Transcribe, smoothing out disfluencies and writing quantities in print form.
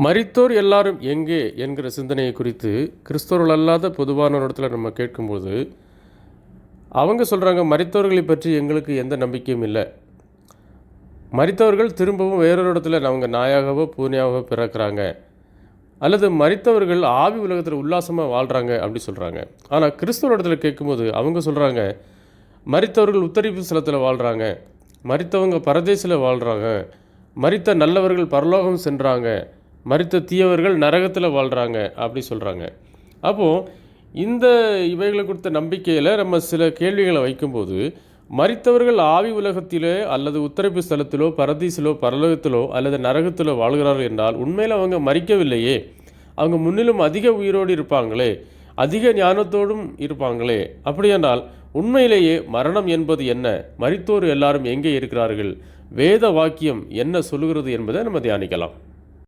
மரித்தோர் எல்லாரும் எங்கே என்கிற சிந்தனையை குறித்து கிறிஸ்தவர்கள் அல்லாத பொதுவான இடத்துல நம்ம கேட்கும்போது அவங்க சொல்கிறாங்க, மரித்தவர்களை பற்றி எங்களுக்கு எந்த நம்பிக்கையும் இல்லை. மரித்தவர்கள் திரும்பவும் வேறொரு இடத்துல அவங்க நாயாகவோ பூனையாகவோ பிறக்கிறாங்க, அல்லது மரித்தவர்கள் ஆவி உலகத்தில் உல்லாசமாக வாழ்கிறாங்க அப்படி சொல்கிறாங்க. ஆனால் கிறிஸ்தவ இடத்துல கேட்கும்போது அவங்க சொல்கிறாங்க, மரித்தவர்கள் உத்தரிப்பு ஸ்தலத்தில் வாழ்கிறாங்க, மரித்தவங்க பரதேசில் வாழ்கிறாங்க, மரித்த நல்லவர்கள் பரலோகம் சென்றாங்க, மரித்த தீயவர்கள் நரகத்தில் வாழ்கிறாங்க அப்படி சொல்கிறாங்க. அப்போது இந்த இவைகளை கொடுத்த நம்பிக்கையில் நம்ம சில கேள்விகளை வைக்கும்போது, மரித்தவர்கள் ஆவி உலகத்திலோ அல்லது உத்தரப்பு ஸ்தலத்திலோ பரதீசிலோ பரலோகத்திலோ அல்லது நரகத்திலோ வாழ்கிறார்கள் என்றால் உண்மையில் அவங்க மரிக்கவில்லையே, அவங்க முன்னிலும் அதிக உயிரோடு இருப்பாங்களே, அதிக ஞானத்தோடும் இருப்பாங்களே. அப்படியானால் உண்மையிலேயே மரணம் என்பது என்ன, மரித்தோர் எல்லாரும் எங்கே இருக்கிறார்கள், வேத வாக்கியம் என்ன சொல்லுகிறது என்பதை நம்ம தியானிக்கலாம்.